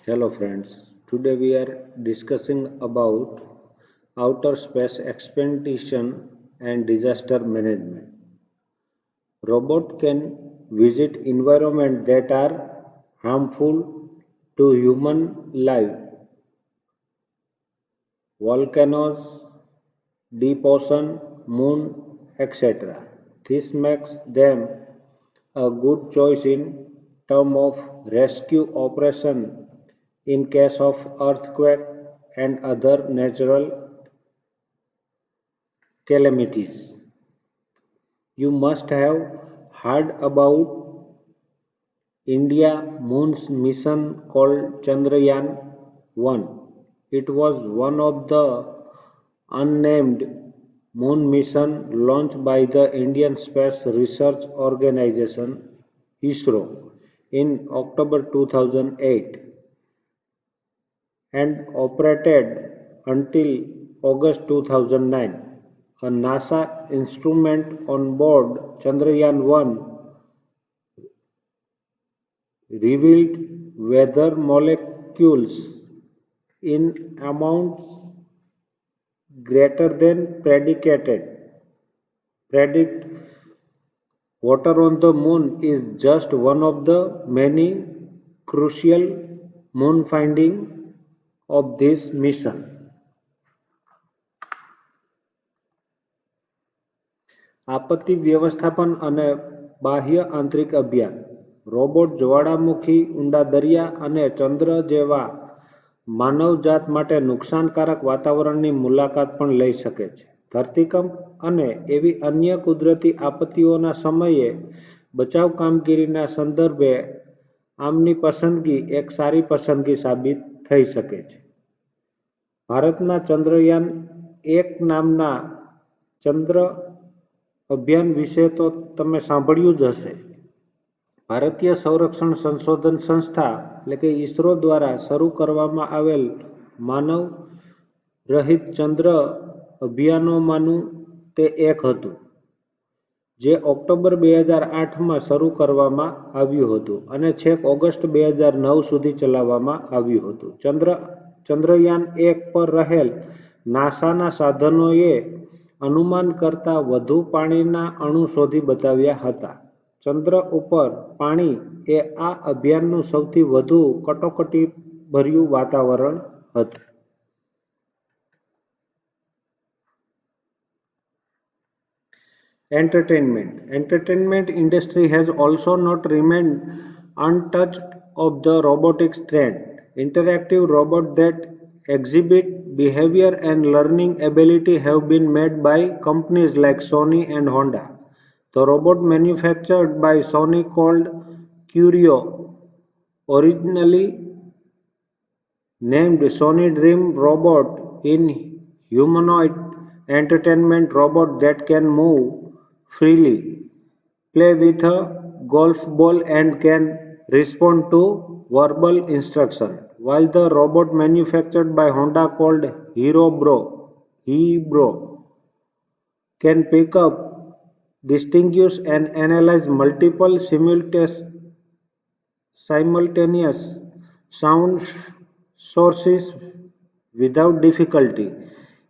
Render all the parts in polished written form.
Hello friends, today we are discussing about outer space expedition and disaster management. Robot can visit environments that are harmful to human life, volcanoes, deep ocean, moon, etc. This makes them a good choice in terms of rescue operation in case of earthquake and other natural calamities. You must have heard about India moon's mission called Chandrayaan 1. It was one of the unnamed moon mission launched by the Indian Space Research Organization ISRO in October 2008 and operated until August 2009. A NASA instrument on board Chandrayaan 1 revealed weather molecules in amounts greater than predict. Water on the moon is just one of the many crucial moon findings of this mission. આપત્તિ વ્યવસ્થાપન અને બાહ્ય આંતરિક અભિયાન robot જ્વાળામુખી ઊંડા દરિયા અને ચંદ્ર જેવા માનવજાત માટે નુકસાનકારક વાતાવરણની મુલાકાત પણ લઈ શકે છે. ધરતીકંપ અને એવી અન્ય કુદરતી આપત્તિઓના સમયે બચાવ કામગીરીના સંદર્ભે આમની પસંદગી એક સારી પસંદગી સાબિત થઈ શકે છે. ભારતના ચંદ્રયાન એક નામના ચંદ્ર અભિયાન વિશે તો તમે સાંભળ્યું જ હશે. ભારતીય સંરક્ષણ સંશોધન સંસ્થા એટલે કે ઇસરો દ્વારા શરૂ કરવામાં આવેલ માનવ રહિત ચંદ્ર અભિયાનોમાંનું તે એક હતું, જે ઓક્ટોબર 2008માં શરૂ કરવામાં આવ્યું હતું અને છેક ઓગસ્ટ 2009 સુધી ચલાવવામાં આવ્યું હતું. ચંદ્રયાન 1 પર રહેલ નાસાના સાધનોએ અનુમાન કરતાં વધુ પાણીના અણુ શોધી બતાવ્યા હતા. ચંદ્ર ઉપર પાણી એ આ અભિયાનનું સૌથી વધુ કટોકટીભર્યું વાતાવરણ હતું. Entertainment industry has also not remained untouched of the robotics trend. Interactive robots that exhibit behavior and learning ability have been made by companies like Sony and Honda. The robot manufactured by Sony called Curio, originally named Sony Dream Robot, in humanoid entertainment robot that can move freely, play with a golf ball and can respond to verbal instruction, while the robot manufactured by Honda called Hebro can pick up, distinguish and analyze multiple simultaneous sound sources without difficulty.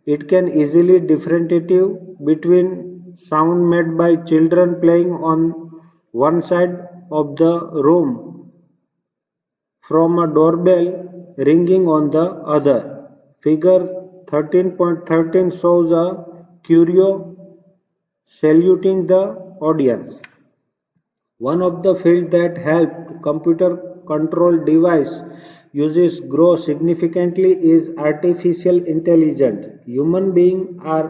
It can easily differentiate between sound made by children playing on one side of the room from a doorbell ringing on the other. Figure 13.13 shows a Curio saluting the audience. One of the fields that helped computer control device uses grow significantly is artificial intelligence. Human beings are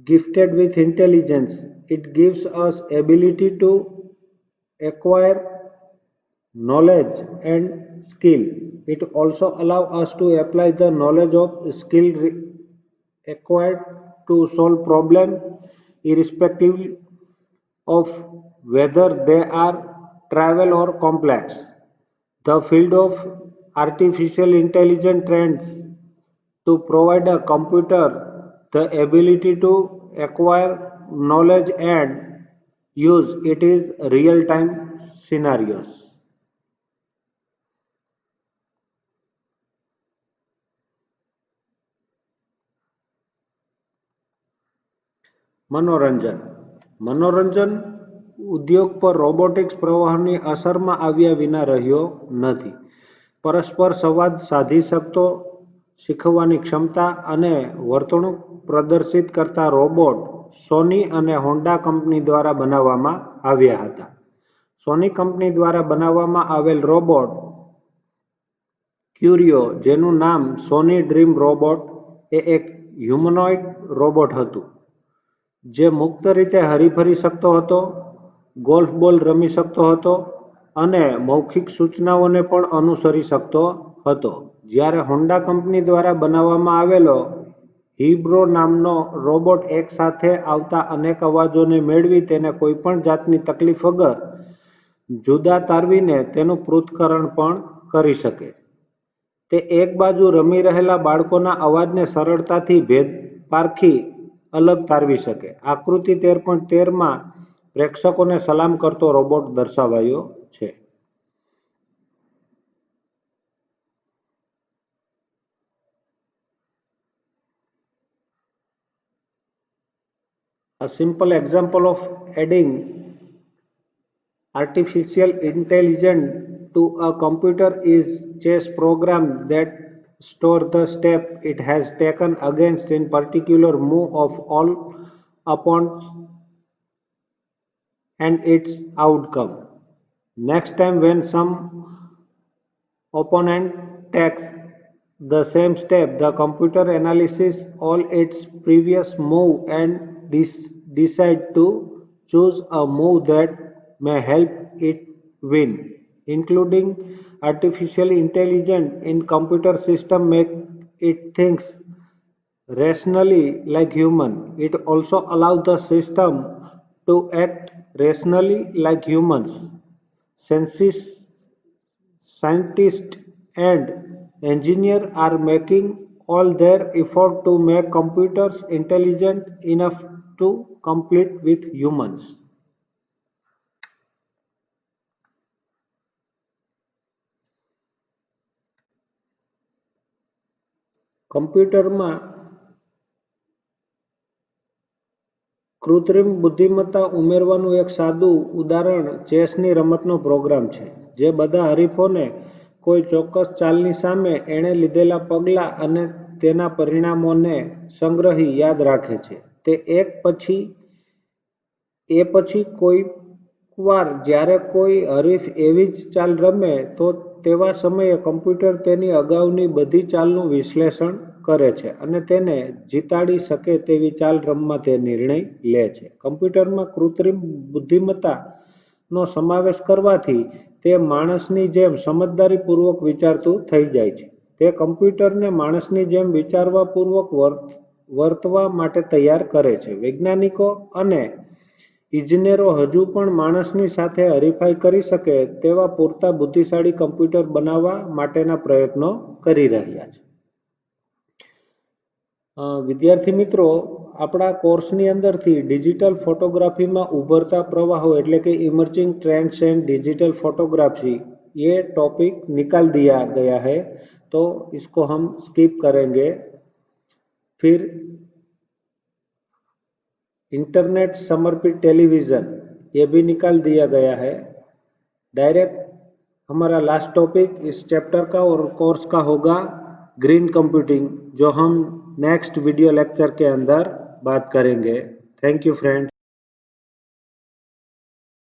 gifted with intelligence. It gives us ability to acquire knowledge and skill. It also allows us to apply the knowledge of skill acquired to solve problems irrespective of whether they are trivial or complex. The field of artificial intelligence trends to provide a computer the ability to acquire knowledge and use it is real-time scenarios. મનોરંજન. મનોરંજન ઉદ્યોગ પર robotics પ્રવાહની અસરમાં આવ્યા વિના રહ્યો નથી. પરસ્પર સંવાદ સાધી શકતો, શીખવાની ક્ષમતા અને વર્તણૂક પ્રદર્શિત કરતા રોબોટ સોની અને હોન્ડા કંપની દ્વારા બનાવવામાં આવ્યા હતા. સોની કંપની દ્વારા બનાવવામાં આવેલ રોબોટ ક્યુરિયો, જેનું નામ સોની ડ્રીમ રોબોટ, એ એક હ્યુમનોઇડ રોબોટ હતું, જે મુક્ત રીતે હરીફરી શકતો હતો, ગોલ્ફ બોલ રમી શકતો હતો અને મૌખિક સૂચનાઓને પણ અનુસરી શકતો હતો. જ્યારે હોન્ડા કંપની દ્વારા બનાવવામાં આવેલો હિબ્રો નામનો રોબોટ એક સાથે આવતા અનેક અવાજોને મેળવી તેને કોઈપણ જાતની તકલીફ વગર જુદા તારવીને તેનું પૃથ્થકરણ પણ કરી શકે. તે એક બાજુ રમી રહેલા બાળકોના અવાજને સરળતાથી પારખી અલગ તારવી શકે. આકૃતિ 13.13માં પ્રેક્ષકોને સલામ કરતો રોબોટ દર્શાવાયો છે. A simple example of adding artificial intelligence to a computer is chess program that store the step it has taken against in particular move of all opponents and its outcome. Next time when some opponent takes the same step, the computer analyzes all its previous move and decide to choose a move that may help it win. Including artificial intelligence in computer system make it thinks rationally like human. It also allows the system to act rationally like humans. Scientists and engineers are making all their effort to make computers intelligent enough to compete with humans. કમ્પ્યુટરમાં કૃત્રિમ બુદ્ધિમત્તા ઉમેરવાનું એક સાદું ઉદાહરણ ચેસની રમતનો programme છે, જે બધા હરીફોને કોઈ ચોક્કસ ચાલની સામે એણે લીધેલા પગલાં અને તેના પરિણામોને સંગ્રહી યાદ રાખે છે. તે પછી કોઈકવાર જ્યારે કોઈ હરીફ એવી જ ચાલ રમે, તો તેવા સમયે કમ્પ્યુટર તેની અગાઉની બધી ચાલનું વિશ્લેષણ કરે છે અને તેને જીતાડી શકે તેવી ચાલ રમવા તે નિર્ણય લે છે. કમ્પ્યુટરમાં કૃત્રિમ બુદ્ધિમત્તાનો સમાવેશ કરવાથી તે માણસની જેમ સમજદારીપૂર્વક વિચારતું થઈ જાય છે. તે કમ્પ્યુટરને માણસની જેમ વિચારપૂર્વક વર્તવા માટે તૈયાર કરે છે. વૈજ્ઞાનિકો અને ઇજનેરો હજુ પણ માણસની સાથે હરીફાઈ કરી શકે તેવા પૂરતા બુદ્ધિશાળી કમ્પ્યુટર બનાવવા માટેના પ્રયત્નો કરી રહ્યા છે. વિદ્યાર્થી મિત્રો, આપણા કોર્સની અંદરથી ડિજિટલ ફોટોગ્રાફીમાં ઉભરતા પ્રવાહો એટલે કે emerging trends and digital photography ये टॉपिक निकाल दिया गया है, तो इसको हम स्किप करेंगे. फिर इंटरनेट समर्पित टेलीविज़न ये भी निकाल दिया गया है. डायरेक्ट हमारा लास्ट टॉपिक इस चैप्टर का और कोर्स का होगा ग्रीन कंप्यूटिंग, जो हम नेक्स्ट वीडियो लेक्चर के अंदर बात करेंगे. Thank you friends.